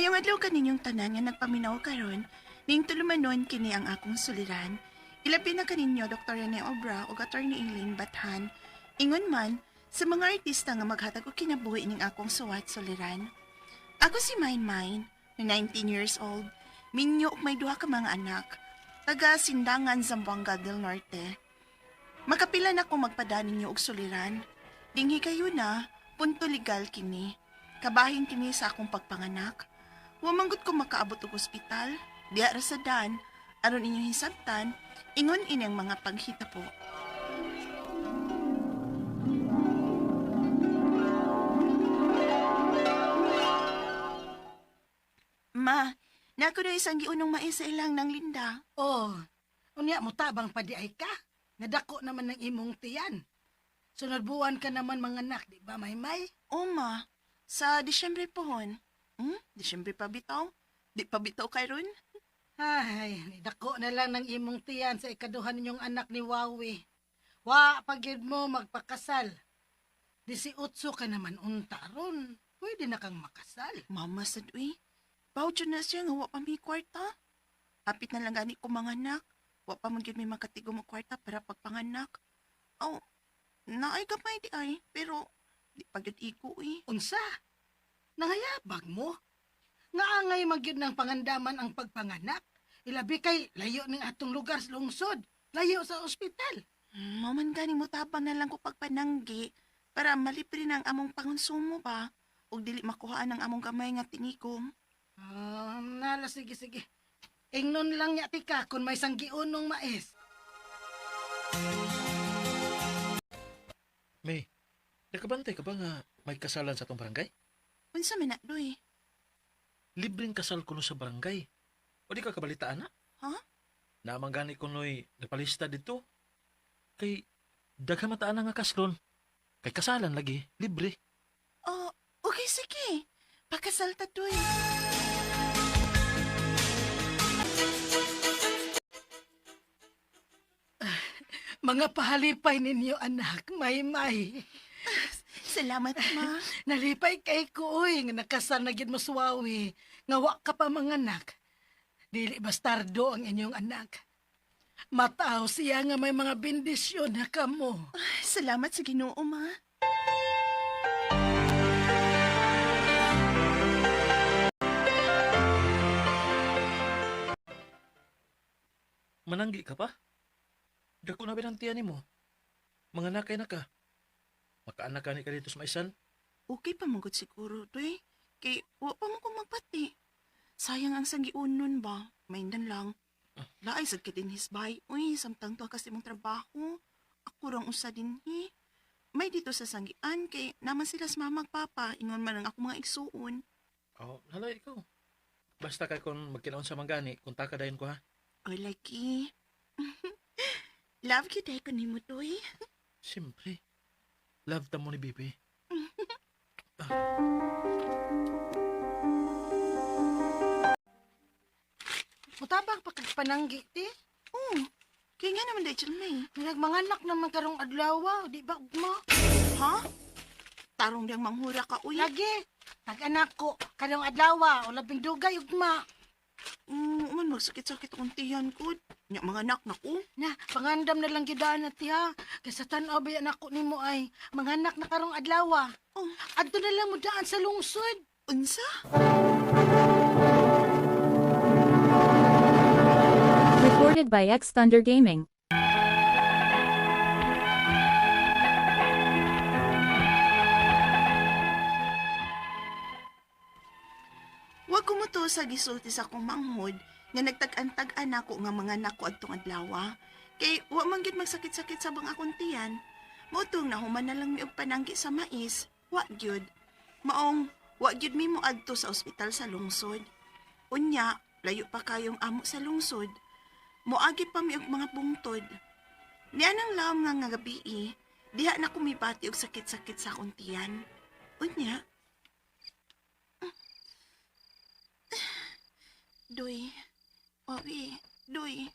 Mayong adlaw kaninyong tanan nga nagpaminaw karon, ning tulumanon kini ang akong suliran. Ilabi na kaninyo Dr. Rene Obra o Attorney Eileen Bathan. Ingon man sa mga artista nga maghatag og kinabuhi ning akong suwat suliran. Ako si Main, 19 years old, minyo ug may duha ka mga anak, taga Sindangan, Zamboanga del Norte. Makapila na akong magpadaan ninyo og suliran. Dinghi kayo na, punto legal kini. Kabahin kini sa akong pagpanganak. Wa manggod ko makaabot og ospital, diha ra sa dan, aron inyong hisabtan, ingon ining mga paghita po. Ma, nako na isang giunong mais sa ilang ng Linda. Oh, unya mo tabang pa di ay ka. Nadako naman ng imong tiyan. Sunod buwan ka naman mga anak, di ba, Maymay? O ma, sa Disyembre pohon. Disyembre pa bitaw? Di pa bitaw karon? Ay, nidako na lang ng imong tiyan sa ikaduhan ninyong anak ni Wawi. Wa, pagyud mo magpakasal. 18 ka naman untaron. Pwede na kang makasal. Mama sad uy. Bawdyo na siya nga wa pa may kwarta. Hapit na lang gani ko mga anak. Wa pa man gyud may makatigo mo kwarta para pagpanganak. Oh, naay gamay di ay, pero di pa gyud iko uy. Unsa? Nangayabag mo? Nga angay magyud ng pangandaman ang pagpanganak. Ilabi kay layo ning atong lugar sa lungsod. Layo sa ospital. Maman gani mo tabang na lang ko pagpananggi para malipre na ang among pangonsumo ba? Ug dili makuhaan ang among gamay nga tinigom. Nala, sige. Ingnon lang niya tika kung may sanggiunong mais. May, nakabantay ka ba nga may kasalan sa tong barangay? Unsa man na doy? Libreng kasal kuno sa barangay. O di ka kabalitaan na? Ha? Naamang gani kuno'y nagpalista dito. Kay, daghan mataan na nga kaslon. Kay kasalan lagi, libre. Oh, okay sige. Pakasal ta doy. Mga pahalipay ninyo anak, Maymay. Salamat ma. Nalipay kay ko nga nakasal na gid mo suwawi. Nga wa ka pa mga anak. Dili bastardo ang inyong anak. Mataw siya nga may mga bendisyon na kamo. Salamat sa Ginoo ma. Mananggi ka pa? Dako na binantiyan ni mo. Mga nakay na ka. Makaanak ka ni ka dito sa maisan. Okay pa mangod siguro doy. Kay wa pa mo ko magpati. Sayang ang sanggiunon ba? Maindan lang. Laay sad ka din hisbay. Uy, samtang to kasi mong trabaho. Ako rang usa din May dito sa sanggian kay naman sila sa mama papa. Ingon man ang ako mga igsuon. Oh, halay ikaw. Basta kay kung magkinaon sa manggani, kunta ka dayon ko ha. Oy, laki. Love you day ko ni mo doy. Siyempre. Love ta mo ni Bibi. Mutabang pa kag pananggi ti. Kaya nga naman dahil may. Nagmanganak naman karong adlaw, di ba ugma? Ha? Tarong diyang manghura ka, uy. Lagi, nag-anak ko karong adlaw, o labing dugay ugma. Man, magsakit-sakit akong tiyan ko. Nya mga anak na ko. Na, pangandam na lang gidaan natin ha. Kasi tanaw ba yan ako nimo ay manganak na karong adlaw. Oh, Adto na lang mo daan sa lungsod. unsa? Recorded by X Thunder Gaming. Huwag kumuto sa gisulti sa akong manghod nga nagtag-antag anako nga mga nako adtong adlaw. Kay wa man gyud magsakit-sakit sa bang akong tiyan. Motong nahuman na lang mi og pananggi sa mais. Wa gyud. Maong wa gyud mi mo adto sa ospital sa lungsod. Unya, layo pa kayong amo sa lungsod. Moagi pa mi og mga bungtod. Nianang laom nga gabi, diha na kumibati og sakit-sakit sa akong tiyan. Unya, Doy. Owi, Doy.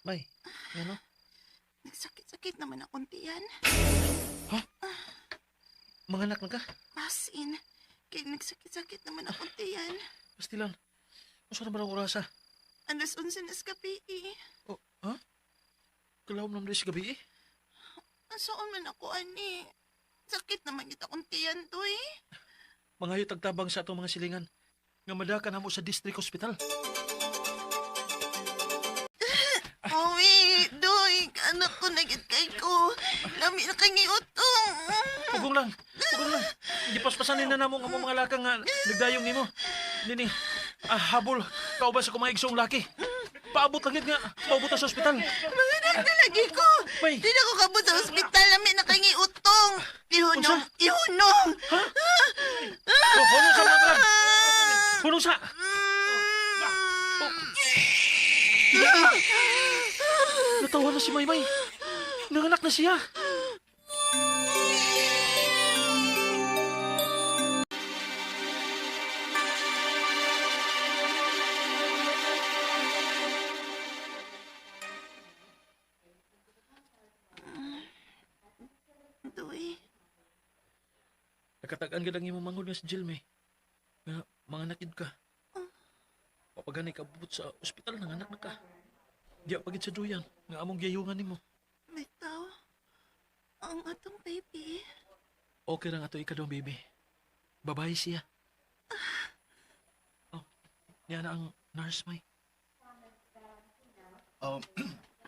May, ano? Nagsakit-sakit naman akong tiyan. Mga anak na ka? As in, Kay nagsakit-sakit naman akong tiyan. Pastilan. Unsa na ba ang orasa? Alas 11 na sa gabi eh. Oh, ha? Kalawom naman rin sa gabi eh. Saan man ako, ani? Sakit naman kita akong tiyan to eh. Mga tagtabang sa atong mga silingan. Nga madaka na mo sa district hospital. Uwi, doy, anak ko nagit kay ko. Lami na kay utong. Pugong lang. Gipaspasanin na namo ang mga lakang nga nagdayong nimo. Nini, habol, kauban sa kumahigsong laki. Paabot langit nga, paubutan sa ospital. Manganak na lagi ko. May. Di na ko kabot sa ospital. Lami na kay utong. Ihunong, Unsa? ihunong. Oh, punong sa mga palag. Punong sa. Natawa na si Maymay. Nanganak na siya. Doy, Nakatagaan ka lang yung mangod nga si Jilme. Nga, mga nakid ka. Papagani ka bubot sa ospital, nanganak na ka. Di pagit sa duyan, nga among giyayungan nimo. bitaw. Ang atong baby. Okay lang ato ikadong baby. Babae siya. Oh, yan na ang nurse, May.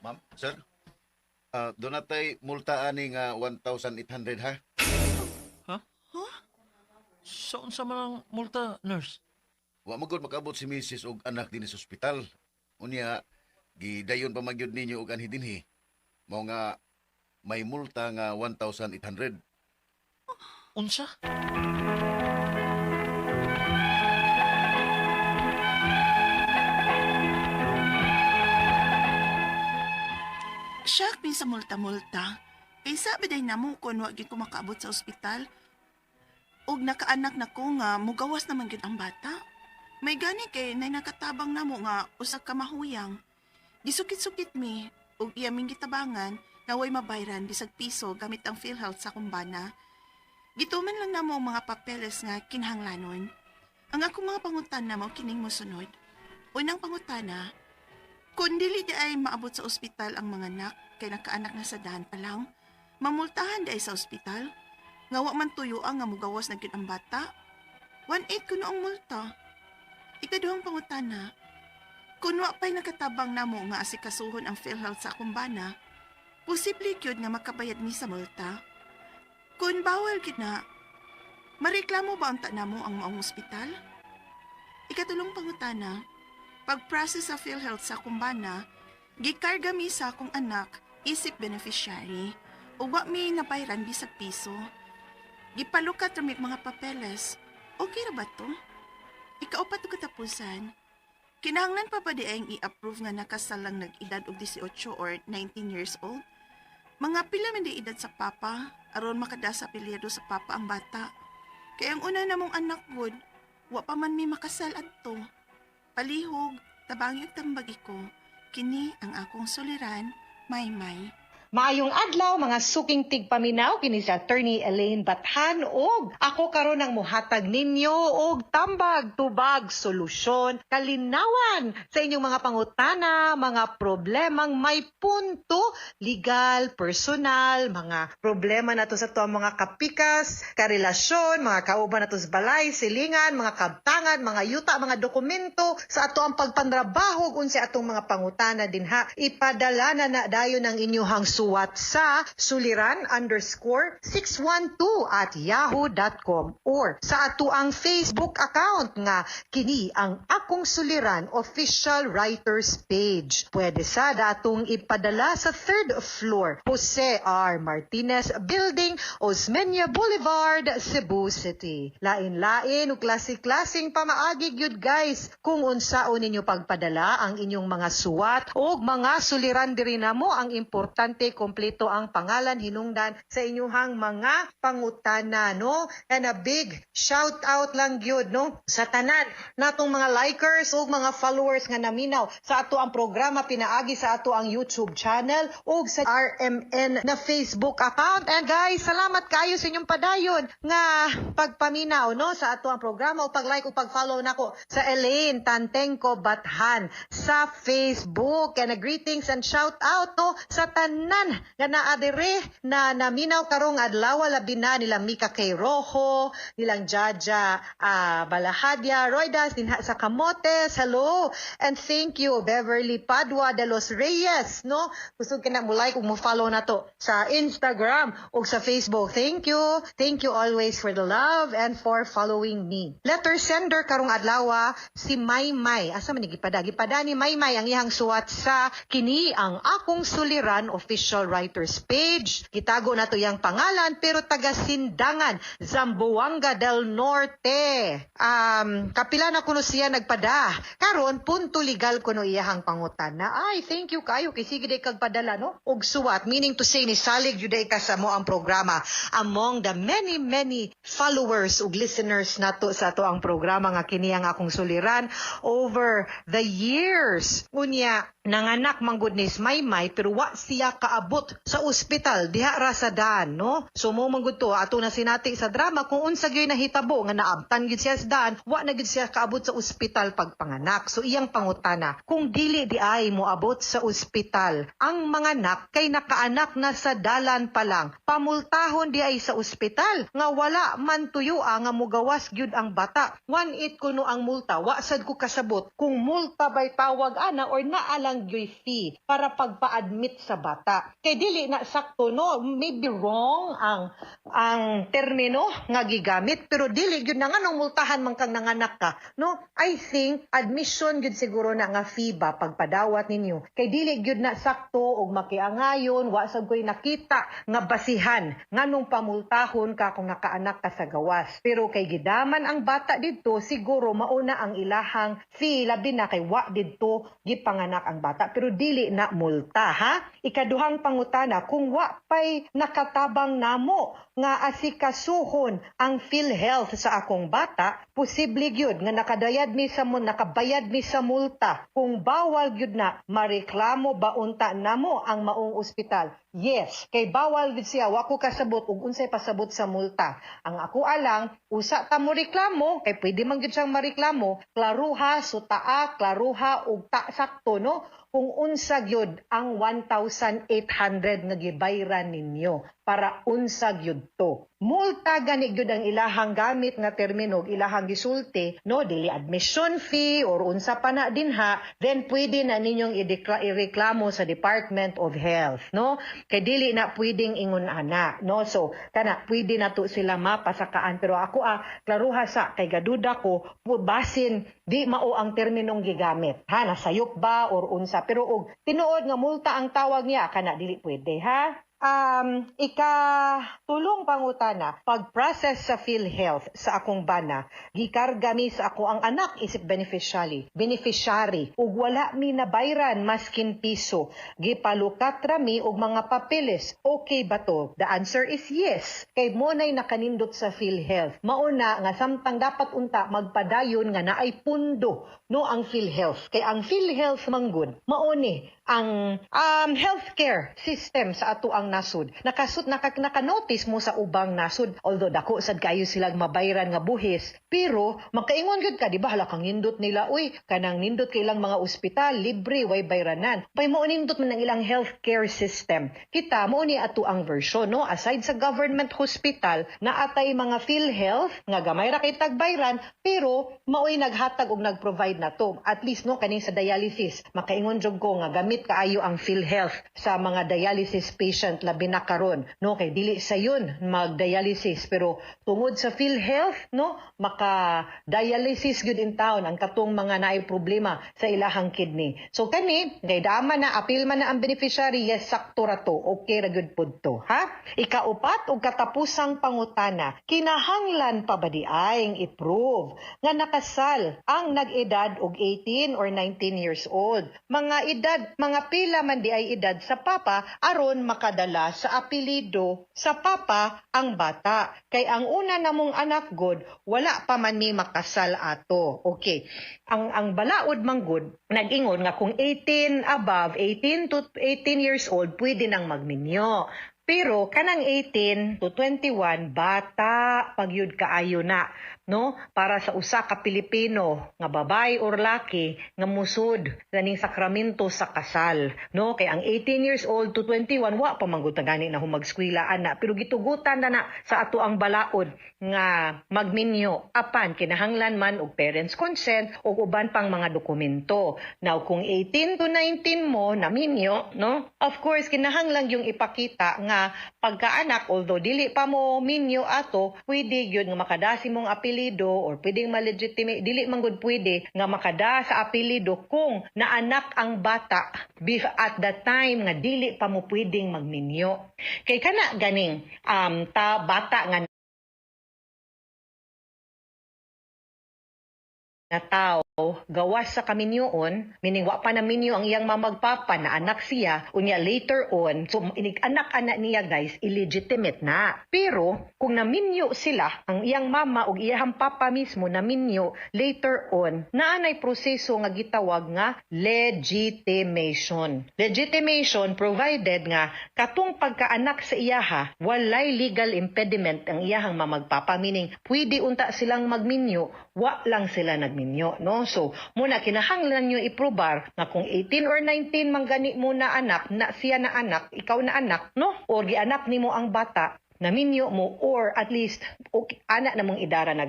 Ma'am, sir. Doon natay multa ani nga 1,800 ha. Saan sa mga multa, nurse? Wa mo gud makabot si Mrs. og anak din sa ospital. Unya gidayon pa magyud ninyo og anhi dinhi. Mao nga may multa nga 1,800. Unsa? Siya sa multa-multa. Kay sabi day namo kung wag gyud ko makaabot sa ospital. Og nakaanak na ko nga mugawas naman gyud ang bata. May gani kay nay nakatabang namo nga usa ka mahuyang. Gisukit-sukit mi og iya ming gitabangan nga way mabayran bisag piso gamit ang PhilHealth sa kumbana. Gituman lang namo ang mga papeles nga kinahanglanon. Ang akong mga pangutana mo kining mosunod. Unang pangutana, kung dili di ay maabot sa ospital ang mga anak kay nakaanak na sa dahan pa lang, mamultahan di ay sa ospital. Nga wa man tuyo ang nga mugawas na gyud ang bata. 1.8 kuno ang multa. Ikaduhang pangutana, kung wa pa'y nakatabang namo nga asikasuhon ang PhilHealth sa kumbana, posible gyud nga makabayad mi sa multa. Kung bawal gyud na, mareklamo ba ang namo ang maong ospital? Ikatulong pangutana, pag-process sa PhilHealth sa kumbana, gikarga mi sa akong anak isip beneficiary o wa mi nabayran bisag piso. Gipalukat ramig mga papeles. Okay ra ba to? Ikaupat og katapusan. Kinahanglan pa ba di ang i-approve nga nakasal lang nag-edad og 18 or 19 years old? Mga pila man di edad sa papa, aron makadasa apelyido sa papa ang bata. Kaya ang una namong anak gud, wa pa man mi makasal adto. Palihog, tabangi og tambag ko. Kini ang akong suliran, Maymay. Maayong adlaw mga suking tigpaminaw kini si Attorney Elaine Bathan og ako karon ang muhatag ninyo og tambag tubag solusyon kalinawan sa inyong mga pangutana, mga problemang may punto, legal, personal, mga problema nato sa tuang mga kapikas, karelasyon, mga kauban nato sa balay, silingan, mga kabtangan, mga yuta, mga dokumento sa ato ang pagpandrabaho ug unsa atong mga pangutana dinha. Ipadala na dayon ang inyong suwat sa suliran_612@yahoo.com or sa ato ang Facebook account nga kini ang Akong Suliran Official Writers Page. Pwede sa datong ipadala sa 3rd floor, Jose R. Martinez Building, Osmeña Boulevard, Cebu City. Lain-lain ug klase-klaseng pamaagi gyud guys kung unsaon ninyo pagpadala ang inyong mga suwat o mga suliran diri namo. Ang importante kompleto ang pangalan hinungdan sa inyuhang mga pangutana, no? And a big shout out lang gyud, no, sa tanan natong mga likers ug mga followers nga naminaw sa ato ang programa pinaagi sa ato ang YouTube channel ug sa RMN na Facebook account. And guys, salamat kayo sa inyong padayon nga pagpaminaw, no, sa ato ang programa o pag-like o pag-follow nako sa Elaine Tantengco Bathan sa Facebook. And greetings and shout out, no, sa tanan nga naadire na naminaw karong adlaw, labi na nilang Mika K. Rojo, nilang Jaja Balahadya, Roydas dinha sa Camotes, hello, and thank you Beverly Padua de los Reyes, no, gusto ka na mo like ug mo follow na to sa Instagram ug sa Facebook. Thank you always for the love and for following me. Letter sender karong adlaw si Maymay, asa man gipada ni Maymay ang iyang suwat sa kini ang akong suliran official writers page. Gitago na to yang pangalan pero taga Sindangan, Zamboanga del Norte. Kapila na kuno siya nagpada. Karon punto legal kuno iyahang pangutana. Ay, thank you kayo kay sige day kag padala, no, og suwat, meaning to say ni salig juday ka sa mo ang programa among the many followers ug listeners nato sa ato ang programa nga kini ang akong suliran over the years. Unya nanganak manggod ni Maymay pero wa siya kaabot sa ospital diha ra sa Dan, no? So mo manggod to ato na sinati sa drama kung unsa gyud nahitabo nga naabtan gid siya sa Dan, wa na gid siya kaabot sa ospital pagpanganak. So iyang pangutana, kung dili di ay moabot sa ospital ang mga anak kay nakaanak na sa dalan pa lang, pamultahon di ay sa ospital nga wala man tuyo nga mugawas gyud ang bata. 1/8 kuno ang multa, wa sad ko kasabot kung multa bay tawag ana or naalang gyud fee para pagpa-admit sa bata. Kay dili na sakto, no, maybe wrong ang termino nga gigamit pero dili gyud na nganong multahan man kang nanganak ka, no? I think admission gyud siguro na nga fee ba pagpadawat ninyo. Kay dili gyud na sakto og makiangayon, wa sad koy nakita nga basihan nganong pamultahon ka kung nakaanak ka sa gawas. Pero kay gidaman ang bata didto, siguro mauna ang ilahang fee labi na kay wa didto gipanganak ang bata pero dili na multa, ha? Ikaduhang pangutana, kung wa pay nakatabang namo nga asikasuhon ang PhilHealth sa akong bata, posible gyud nga nakabayad mi sa multa. Kung bawal gyud na mareklamo ba unta namo ang maong ospital? Yes, kay bawal gyud siya, wa ko kasabot ug unsay pasabot sa multa. Ang ako alang usa ta mo reklamo kay pwede man gyud siyang mareklamo, klaruha, sutaa, klaruha ug ta sakto, no? Kung unsa gyud ang 1,800 nga gibayran ninyo para unsa gyud to. Multa gani gyud ang ilahang gamit nga termino ug ilahang gisulti, no, dili admission fee or unsa pa na dinha, then pwede na ninyong ireklamo sa Department of Health, no? Kay dili na pwedeng ingon ana, no? So kana pwede na to sila mapasakaan pero ako klaruha sa kay gaduda ko basin di mao ang terminong gigamit, ha, nasayop ba or unsa, pero og tinuod nga multa ang tawag niya kana dili pwede, ha? Ikatulong pangutana, pag-process sa PhilHealth sa akong bana, gikarga mi sa ako ang anak isip beneficiary, ug wala mi nabayran maskin piso, gipalukat rami og mga papeles. Okay ba to? The answer is yes. Kay mo nay nakanindot sa PhilHealth. Mauna nga samtang dapat unta magpadayon nga naay pundo, no, ang PhilHealth. Kay ang PhilHealth manggod mauni ang healthcare system sa ato ang nasud. Naka-notice mo sa ubang nasud, although dako sad kayo silang mabayran nga buhis, pero makaingon gyud ka, di ba, hala kang nindot nila, uy, kanang nindot kay ilang mga ospital, libre, way bayranan. Pay mo nindot man ang ilang healthcare system. Kita, mo ni ato ang version, no? Aside sa government hospital, naatay mga PhilHealth, nga gamay ra kay tagbayran, pero maoy naghatag og nag-provide na to. At least, no, kaning sa dialysis, makaingon jud ko nga gamit kaayo ang PhilHealth sa mga dialysis patient labi na karon, no, kay dili sa yun mag-dialysis, pero tungod sa PhilHealth, no, maka-dialysis gyud in town ang katong mga naay problema sa ilahang kidney. So kani, kay dama na apil man na ang beneficiary, yes, sakto ra to, okay ra gyud pud to, ha? Ikaupat og katapusang pangutana, kinahanglan pa ba di ay i-prove nga nakasal ang nag-edad og 18 or 19 years old? Mga pila man di ay edad sa papa aron makadala sa apelido sa papa ang bata. Kay ang una namong anak god wala pa man ni makasal ato. Okay. Ang balaod man god nag-ingon nga kung 18 above, 18 to 18 years old pwede nang magminyo. Pero kanang 18 to 21 bata pagyud kaayo na, no, para sa usa ka Pilipino nga babae or laki nga musud ganing sakramento sa kasal, no, kay ang 18 years old to 21 wa pa manggod gani na humagskwelahan na, pero gitugutan na sa ato ang balaod nga magminyo apan kinahanglan man og parents consent o uban pang mga dokumento. Now kung 18 to 19 mo na minyo, no, of course kinahanglan yung ipakita nga pagkaanak, although dili pa mo minyo ato, pwede gyud nga makada si mong apelido or pwedeng ma-legitimate, dili man gud pwede nga makada sa apelido kung naanak ang bata at that time nga dili pa mo pwedeng magminyo. Kay kana ganing bata nga na tao gawas sa kaminyoon, meaning wa pa na minyo ang iyang mamagpapa na anak siya, unya later on, so anak-anak niya guys, illegitimate na. Pero kung naminyo sila, ang iyang mama o iyang papa mismo naminyo later on, naanay proseso nga gitawag nga legitimation. Legitimation provided nga katong pagkaanak sa iyaha, walay legal impediment ang iyahang mamagpapa, meaning pwede unta silang magminyo, wa lang sila nagminyo, no? So, muna kinahanglan nyo iprobar na kung 18 or 19 man gani mo na anak, na siya na anak, ikaw na anak, no? O gianak nimo ang bata, naminyo mo or at least okay, anak namong idara na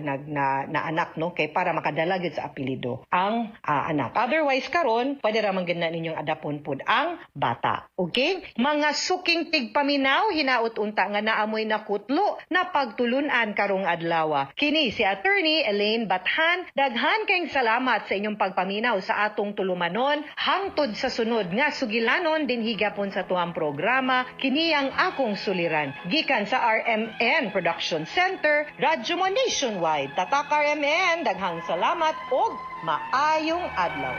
anak, no, kay para makadala gyud sa apelido ang anak. Otherwise karon pwede ra man gyud na ninyong adapon pud ang bata. Okay, mga suking tigpaminaw, hinaut unta nga naamoy nakutlo na pagtulunan karong adlaw. Kini si Attorney Elaine Bathan, daghan kayong salamat sa inyong pagpaminaw sa atong tulumanon hangtod sa sunod nga sugilanon din higapon sa tuang programa. Kini ang akong suliran gikan sa RMN Production Center, Radyo Mo Nationwide. Tatak RMN, daghang salamat og maayong adlaw.